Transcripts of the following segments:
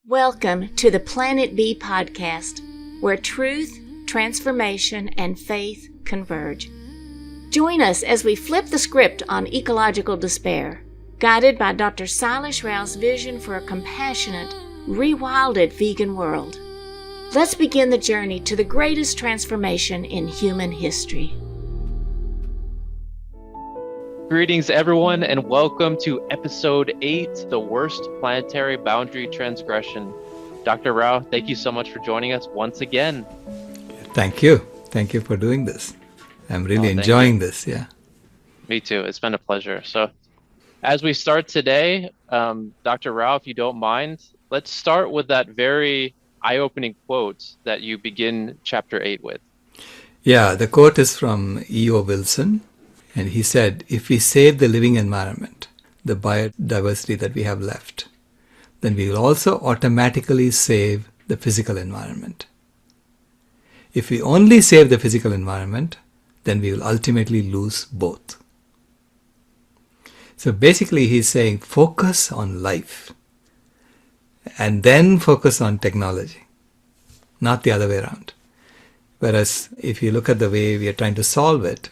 Welcome to the Planet B podcast, where truth, transformation, and faith converge. Join us as we flip the script on ecological despair, guided by Dr. Sailesh Rao's vision for a compassionate, rewilded vegan world. Let's begin the journey to the greatest transformation in human history. Greetings, everyone, and welcome to episode 8, The Worst Planetary Boundary Transgression. Dr. Rao, thank you so much for joining us once again. Thank you. Thank you for doing this. I'm really enjoying this, yeah. Me too. It's been a pleasure. So as we start today, Dr. Rao, if you don't mind, let's start with that very eye-opening quote that you begin chapter 8 with. Yeah, the quote is from E.O. Wilson. And he said, if we save the living environment, the biodiversity that we have left, then we will also automatically save the physical environment. If we only save the physical environment, then we will ultimately lose both. So basically he's saying focus on life and then focus on technology, not the other way around. Whereas if you look at the way we are trying to solve it,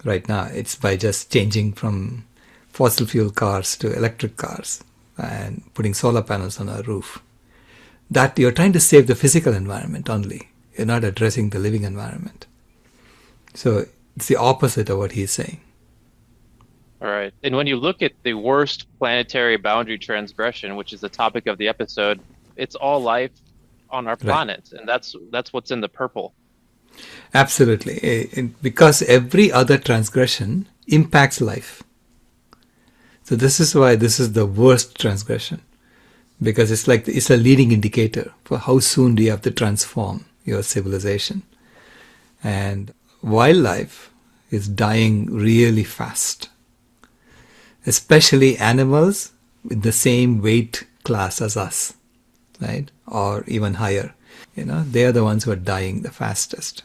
right now, it's by just changing from fossil fuel cars to electric cars and putting solar panels on our roof. That you're trying to save the physical environment only. You're not addressing the living environment. So it's the opposite of what he's saying. All right. And when you look at the worst planetary boundary transgression, which is the topic of the episode, it's all life on our planet. And that's what's in the purple. Absolutely, because every other transgression impacts life. So this is why this is the worst transgression, because it's a leading indicator for how soon do you have to transform your civilization. And wildlife is dying really fast, especially animals with the same weight class as us, right? Or even higher. They are the ones who are dying the fastest.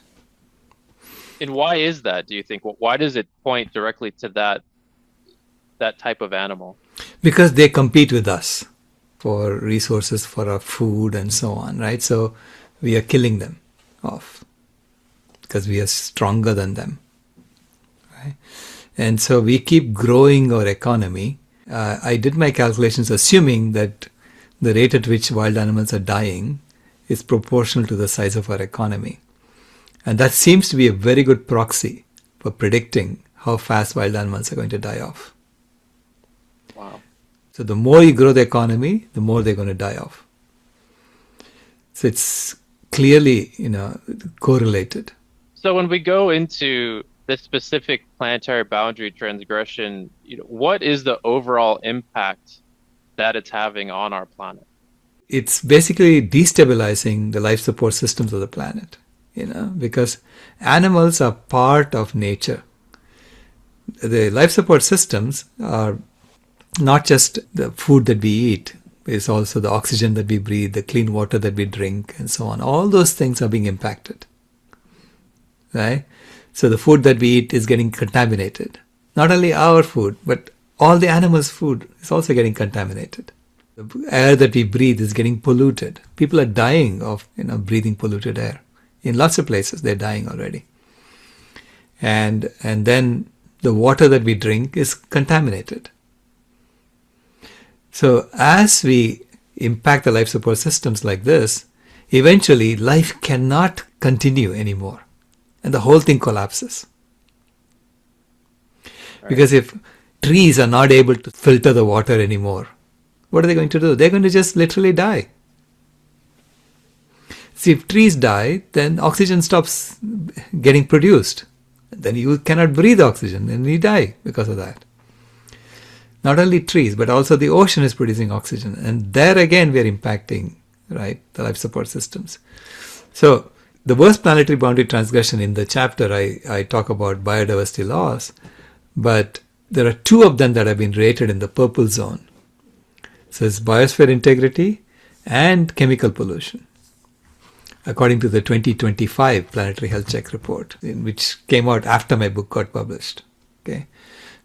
And why is that, do you think? Why does it point directly to that type of animal? Because they compete with us for resources, for our food and so on, right? So we are killing them off because we are stronger than them, right? And so we keep growing our economy. I did my calculations assuming that the rate at which wild animals are dying is proportional to the size of our economy. And that seems to be a very good proxy for predicting how fast wild animals are going to die off. Wow. So the more you grow the economy, the more they're going to die off. So it's clearly, correlated. So when we go into this specific planetary boundary transgression, what is the overall impact that it's having on our planet? It's basically destabilizing the life support systems of the planet, because animals are part of nature. The life support systems are not just the food that we eat, it's also the oxygen that we breathe, the clean water that we drink, and so on. All those things are being impacted, right? So the food that we eat is getting contaminated. Not only our food, but all the animals' food is also getting contaminated. The air that we breathe is getting polluted. People are dying of breathing polluted air. In lots of places, they're dying already. And then the water that we drink is contaminated. So as we impact the life support systems like this, eventually life cannot continue anymore. And the whole thing collapses. Right. Because if trees are not able to filter the water anymore, what are they going to do? They're going to just literally die. See, if trees die, then oxygen stops getting produced. Then you cannot breathe oxygen and you die because of that. Not only trees, but also the ocean is producing oxygen. And there again, we are impacting, right, the life support systems. So the worst planetary boundary transgression in the chapter, I talk about biodiversity loss, but there are two of them that have been rated in the purple zone. So it's biosphere integrity and chemical pollution, according to the 2025 Planetary Health Check report, which came out after my book got published. Okay,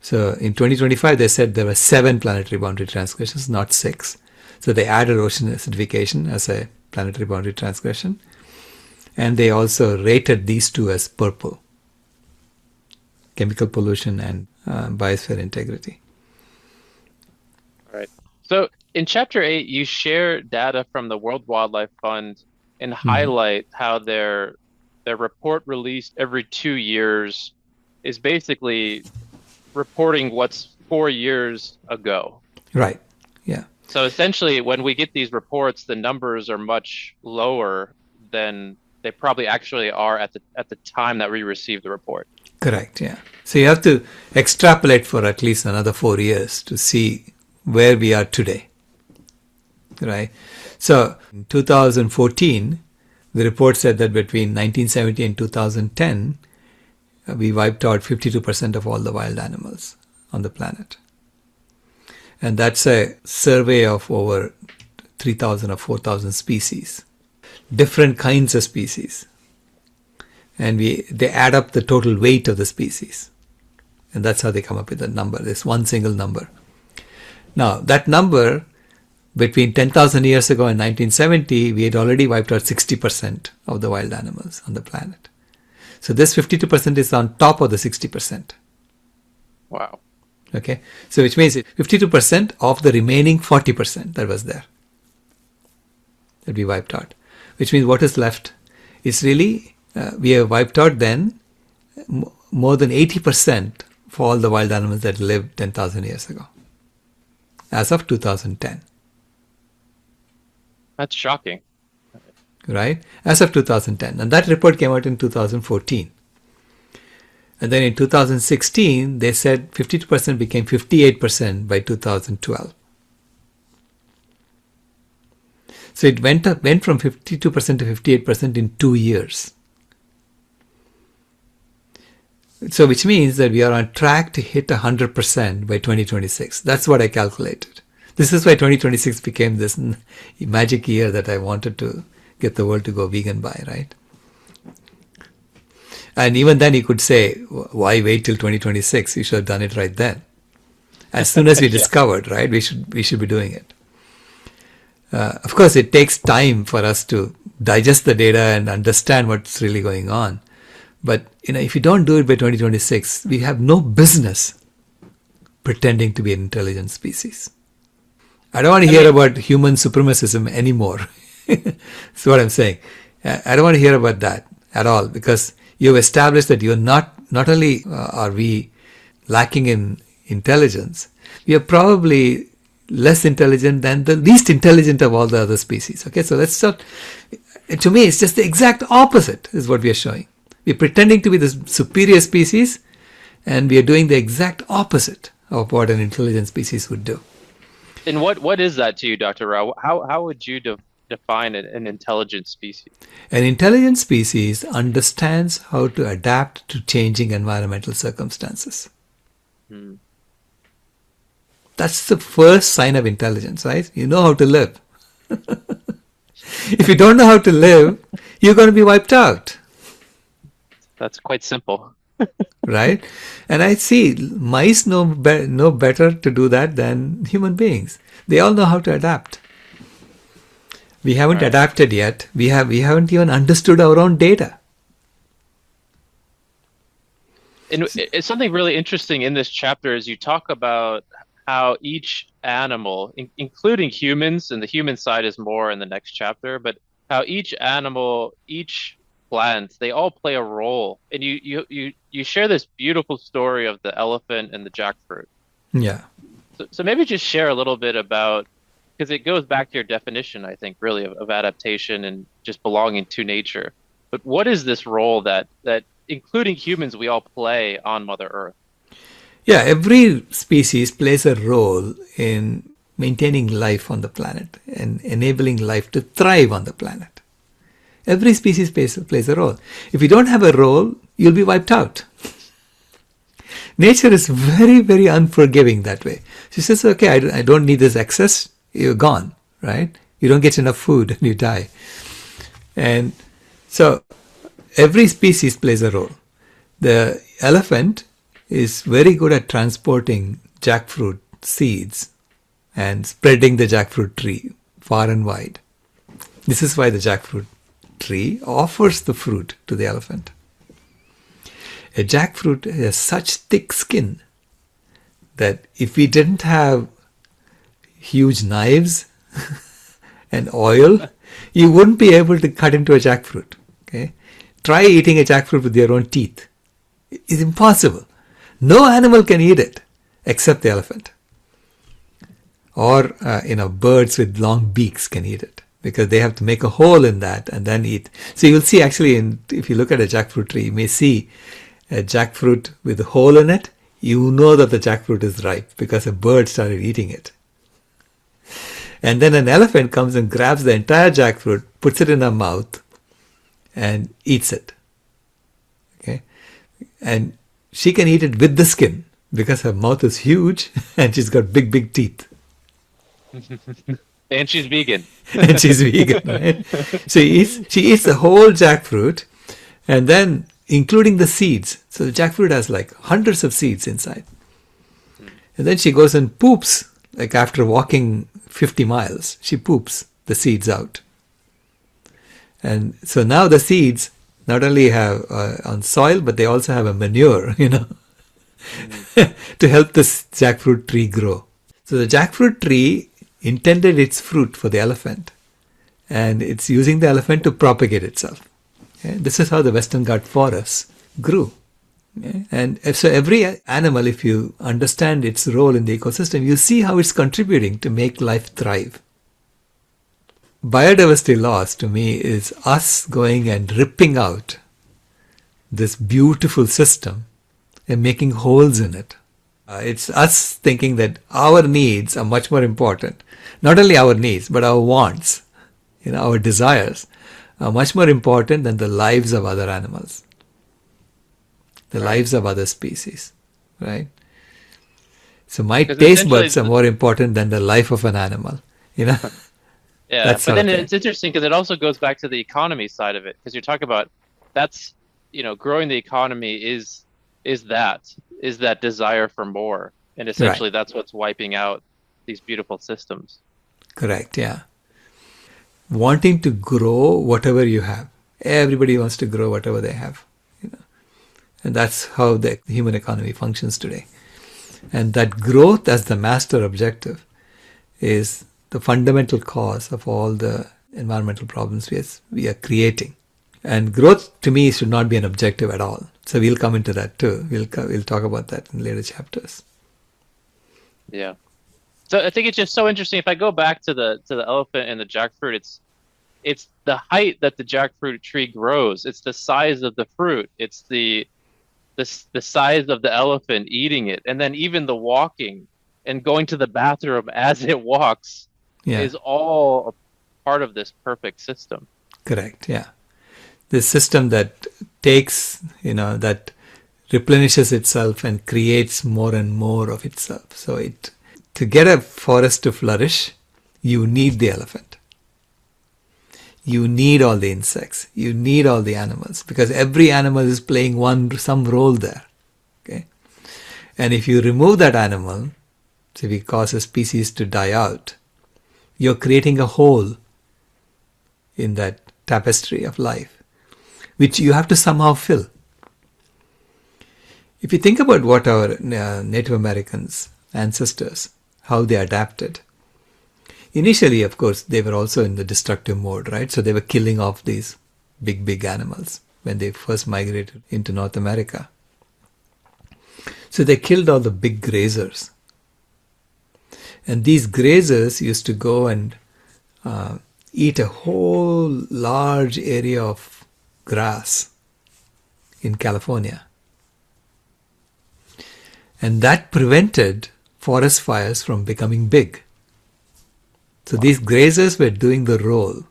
so in 2025 they said there were 7 planetary boundary transgressions, not 6. So they added ocean acidification as a planetary boundary transgression. And they also rated these two as purple: chemical pollution and biosphere integrity. All right. So in chapter 8, you share data from the World Wildlife Fund and highlight how their report released every 2 years is basically reporting what's 4 years ago. Right. Yeah. So essentially, when we get these reports, the numbers are much lower than they probably actually are at the time that we received the report. Correct. Yeah. So you have to extrapolate for at least another 4 years to see where we are today. Right. So in 2014, the report said that between 1970 and 2010, we wiped out 52% of all the wild animals on the planet. And that's a survey of over 3,000 or 4,000 species, different kinds of species. And they add up the total weight of the species. And that's how they come up with the number, this one single number. Now, that number, between 10,000 years ago and 1970, we had already wiped out 60% of the wild animals on the planet. So this 52% is on top of the 60%. Wow. Okay. So which means 52% of the remaining 40% that was there, that we wiped out. Which means what is left is really, we have wiped out then more than 80% for all the wild animals that lived 10,000 years ago, as of 2010. That's shocking. Right? As of 2010. And that report came out in 2014. And then in 2016, they said 52% became 58% by 2012. So it went from 52% to 58% in 2 years. So which means that we are on track to hit 100% by 2026. That's what I calculated. This is why 2026 became this magic year that I wanted to get the world to go vegan by, right? And even then you could say, why wait till 2026? You should have done it right then. As soon as we discovered, right, we should be doing it. Of course, it takes time for us to digest the data and understand what's really going on. But if you don't do it by 2026, we have no business pretending to be an intelligent species. I don't want to hear about human supremacism anymore. That's what I'm saying. I don't want to hear about that at all, because you've established that you're not only are we lacking in intelligence, we are probably less intelligent than the least intelligent of all the other species. Okay, so let's start. To me, it's just the exact opposite is what we are showing. We're pretending to be the superior species, and we are doing the exact opposite of what an intelligent species would do. And what is that to you, Dr. Rao? How would you define an intelligent species? An intelligent species understands how to adapt to changing environmental circumstances. That's the first sign of intelligence, right? You know how to live. If you don't know how to live, you're going to be wiped out. That's quite simple. Right? And I see mice know better to do that than human beings. They all know how to adapt. We haven't adapted yet. We haven't even understood our own data. And it's something really interesting in this chapter is you talk about how each animal, including humans, and the human side is more in the next chapter, but how each animal, each plant, they all play a role. And you share this beautiful story of the elephant and the jackfruit. Yeah. So maybe just share a little bit about, because it goes back to your definition, I think, really of adaptation and just belonging to nature. But what is this role that including humans, we all play on Mother Earth? Yeah, every species plays a role in maintaining life on the planet and enabling life to thrive on the planet. Every species plays a role. If you don't have a role, you'll be wiped out. Nature is very, very unforgiving that way. She says, okay, I don't need this excess. You're gone, right? You don't get enough food and you die. And so every species plays a role. The elephant is very good at transporting jackfruit seeds and spreading the jackfruit tree far and wide. This is why the jackfruit tree offers the fruit to the elephant. A jackfruit has such thick skin that if we didn't have huge knives and oil, you wouldn't be able to cut into a jackfruit. Okay? Try eating a jackfruit with your own teeth. It's impossible. No animal can eat it except the elephant. Or, birds with long beaks can eat it because they have to make a hole in that and then eat. So you'll see actually, if you look at a jackfruit tree, you may see a jackfruit with a hole in it. You know that the jackfruit is ripe because a bird started eating it. And then an elephant comes and grabs the entire jackfruit, puts it in her mouth, and eats it. Okay? And she can eat it with the skin because her mouth is huge and she's got big, big teeth. And she's vegan. And she's vegan, right? So she eats the whole jackfruit and then including the seeds. So the jackfruit has like hundreds of seeds inside. And then she goes and poops, like after walking 50 miles, she poops the seeds out. And so now the seeds not only have on soil, but they also have a manure, to help this jackfruit tree grow. So the jackfruit tree intended its fruit for the elephant, and it's using the elephant to propagate itself. Okay? This is how the Western Ghats forests grew. Okay? And so every animal, if you understand its role in the ecosystem, you see how it's contributing to make life thrive. Biodiversity loss to me is us going and ripping out this beautiful system and making holes in it. It's us thinking that our needs are much more important. Not only our needs, but our wants, our desires are much more important than the lives of other animals, the lives of other species, right? So my taste buds are more important than the life of an animal, Yeah, but then it's interesting because it also goes back to the economy side of it, because you're talking about that's, growing the economy is that desire for more, and essentially that's what's wiping out these beautiful systems. Correct, yeah. Wanting to grow whatever you have. Everybody wants to grow whatever they have, and that's how the human economy functions today. And that growth as the master objective is the fundamental cause of all the environmental problems we are creating. And growth to me should not be an objective at all. So we'll come into that too. We'll talk about that in later chapters. Yeah. So I think it's just so interesting. If I go back to the elephant and the jackfruit, it's the height that the jackfruit tree grows. It's the size of the fruit. It's the size of the elephant eating it, and then even the walking and going to the bathroom as it walks is all a part of this perfect system. Correct. Yeah. This system that takes, that replenishes itself and creates more and more of itself. So to get a forest to flourish, you need the elephant. You need all the insects. You need all the animals, because every animal is playing some role there. Okay, and if you remove that animal, so if you cause a species to die out, you're creating a hole in that tapestry of life, which you have to somehow fill. If you think about what our Native Americans, ancestors, how they adapted. Initially, of course, they were also in the destructive mode, right? So they were killing off these big, big animals when they first migrated into North America. So they killed all the big grazers. And these grazers used to go and eat a whole large area of grass in California. And that prevented forest fires from becoming big. So these grazers were doing the role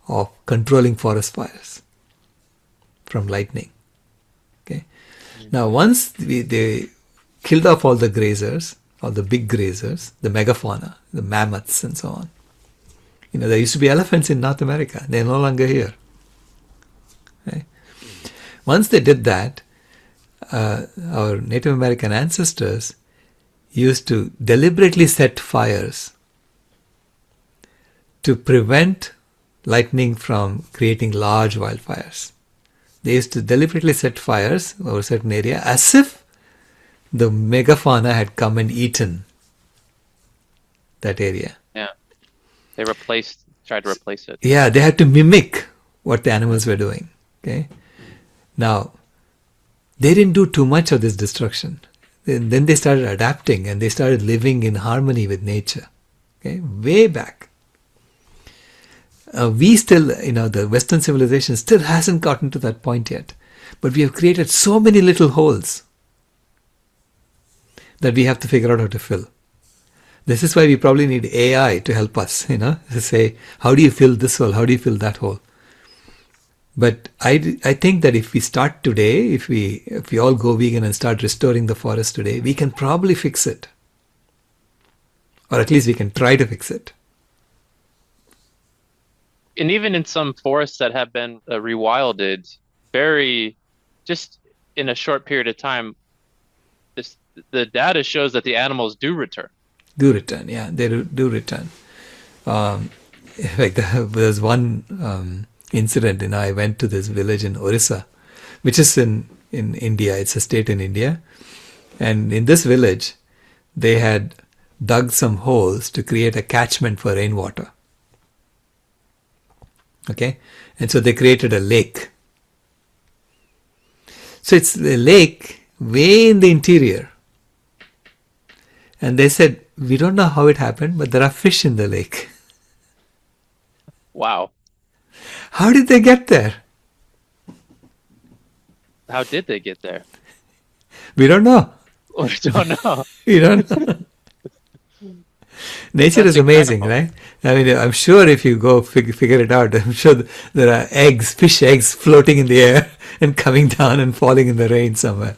of controlling forest fires from lightning. Okay. Now once they killed off all the grazers, all the big grazers, the megafauna, the mammoths and so on. There used to be elephants in North America. They're no longer here. Okay. Once they did that, our Native American ancestors used to deliberately set fires to prevent lightning from creating large wildfires. They used to deliberately set fires over a certain area as if the megafauna had come and eaten that area. Yeah. They tried to replace it. Yeah, they had to mimic what the animals were doing. Okay. Now, they didn't do too much of this destruction. Then they started adapting and they started living in harmony with nature. Okay, way back. We still, the Western civilization still hasn't gotten to that point yet. But we have created so many little holes that we have to figure out how to fill. This is why we probably need AI to help us, to say, how do you fill this hole? How do you fill that hole? But I think that if we start today, if we all go vegan and start restoring the forest today, we can probably fix it. Or at least we can try to fix it. And even in some forests that have been rewilded, just in a short period of time, the data shows that the animals do return. Do return, yeah, they do return. There's one incident, I went to this village in Orissa, which is in India. It's a state in India. And in this village, they had dug some holes to create a catchment for rainwater. Okay, and so they created a lake. So it's the lake way in the interior. And they said, we don't know how it happened, but there are fish in the lake. Wow. How did they get there? How did they get there? We don't know. We don't know. We don't know. Nature is amazing, right? I mean, I'm sure if you go figure it out, I'm sure there are fish eggs floating in the air and coming down and falling in the rain somewhere.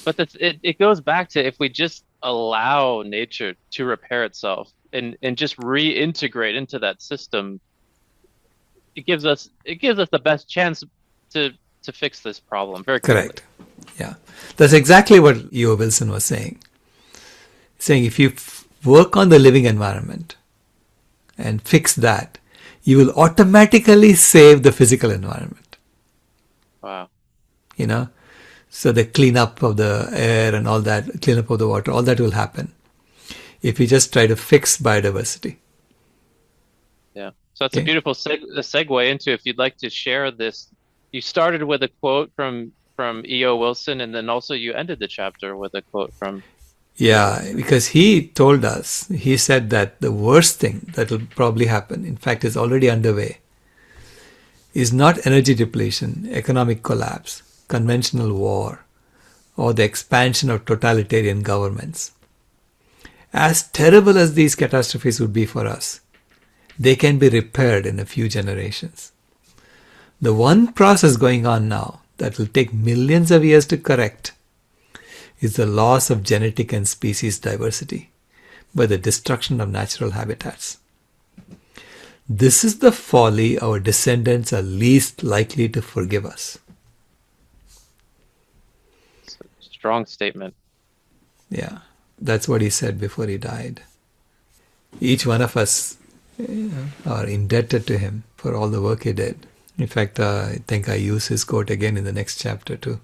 But it goes back to, if we just allow nature to repair itself and just reintegrate into that system, it gives us the best chance to fix this problem very quickly. Correct. Yeah. That's exactly what E.O. Wilson was saying. Saying if you work on the living environment and fix that, you will automatically save the physical environment. Wow. So the cleanup of the air and all that, cleanup of the water, all that will happen if we just try to fix biodiversity. Yeah. So that's a beautiful segue into, if you'd like to share this. You started with a quote from E.O. Wilson, and then also you ended the chapter with a quote from... Yeah, because he said that the worst thing that will probably happen, in fact is already underway, is not energy depletion, economic collapse, conventional war, or the expansion of totalitarian governments. As terrible as these catastrophes would be for us, they can be repaired in a few generations. The one process going on now that will take millions of years to correct is the loss of genetic and species diversity by the destruction of natural habitats. This is the folly our descendants are least likely to forgive us. Strong statement. Yeah, that's what he said before he died. Each one of us are indebted to him for all the work he did. In fact, I think I use his quote again in the next chapter too.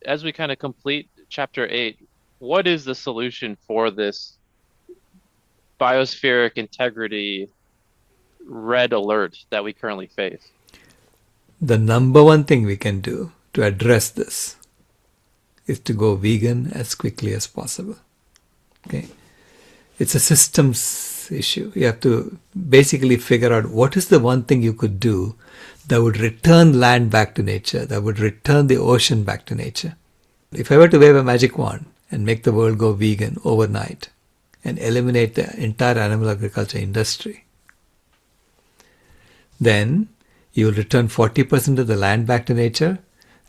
As we kind of complete chapter 8, what is the solution for this biospheric integrity red alert that we currently face? The number one thing we can do to address this is to go vegan as quickly as possible. Okay? It's a systems issue. You have to basically figure out what is the one thing you could do that would return land back to nature, that would return the ocean back to nature. If I were to wave a magic wand and make the world go vegan overnight and eliminate the entire animal agriculture industry, then you will return 40% of the land back to nature,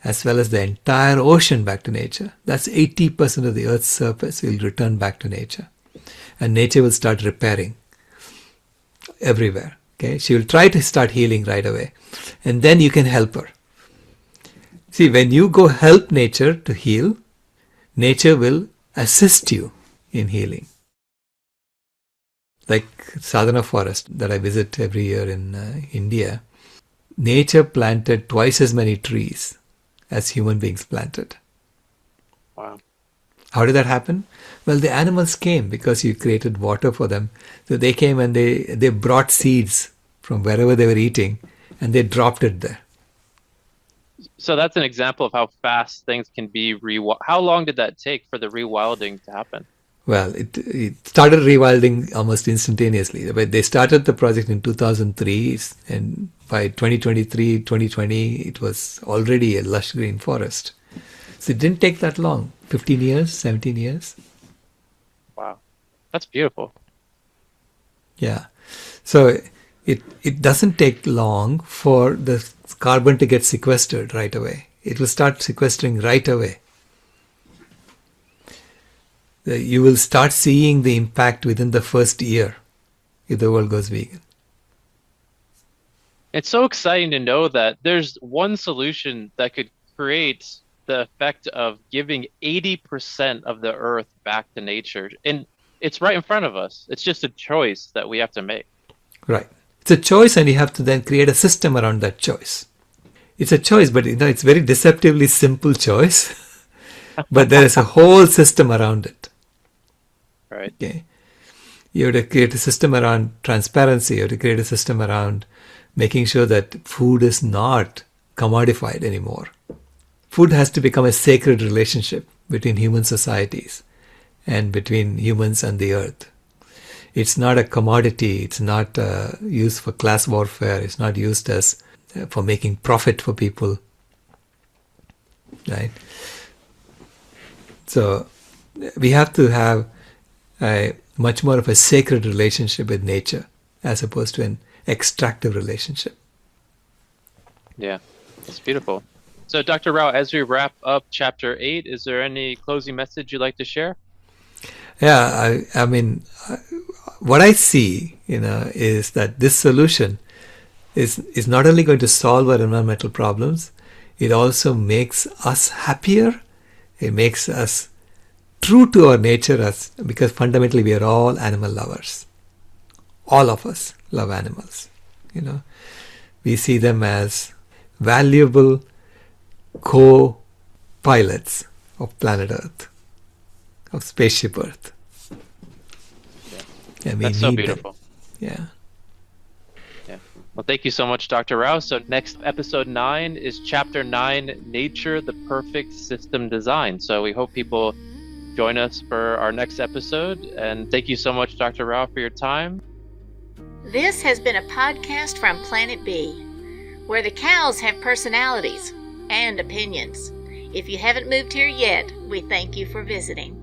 as well as the entire ocean back to nature. That's 80% of the Earth's surface will return back to nature. And nature will start repairing everywhere. Okay? She will try to start healing right away. And then you can help her. See, when you go help nature to heal, nature will assist you in healing. like Sadhana Forest that I visit every year in India, nature planted twice as many trees as human beings planted. Wow. How did that happen? Well, the animals came because you created water for them. So they came and they brought seeds from wherever they were eating and they dropped it there. So that's an example of how fast things can be How long did that take for the rewilding to happen? Well, it started rewilding almost instantaneously. They started the project in 2003, and by 2023, 2020, it was already a lush green forest. So it didn't take that long, 15 years, 17 years. Wow, that's beautiful. Yeah. So it doesn't take long for the carbon to get sequestered right away. It will start sequestering right away. You will start seeing the impact within the first year if the world goes vegan. It's so exciting to know that there's one solution that could create the effect of giving 80% of the earth back to nature. And it's right in front of us. It's just a choice that we have to make. Right. It's a choice, and you have to then create a system around that choice. It's a choice, but it's very deceptively simple choice. But there is a whole system around it. Right. Okay. You have to create a system around transparency. You have to create a system around making sure that food is not commodified anymore. Food has to become a sacred relationship between human societies and between humans and the earth. It's not a commodity. It's not used for class warfare. It's not used as for making profit for people. Right? So we have to have a much more of a sacred relationship with nature as opposed to an extractive relationship. Yeah, it's beautiful. So Dr. Rao, as we wrap up chapter 8, is there any closing message you'd like to share? Yeah, I mean, what I see, is that this solution is not only going to solve our environmental problems, it also makes us happier. It makes us true to our nature, because fundamentally we are all animal lovers. All of us love animals. We see them as valuable co-pilots of planet Earth, of spaceship Earth. Yeah. And we That's so need beautiful. them. Yeah. Yeah. Well, thank you so much, Dr. Rao. So next episode 9 is chapter 9, Nature, the Perfect System Design. So we hope people join us for our next episode. And thank you so much, Dr. Rao, for your time. This has been a podcast from Planet B, where the cows have personalities and opinions. If you haven't moved here yet, we thank you for visiting.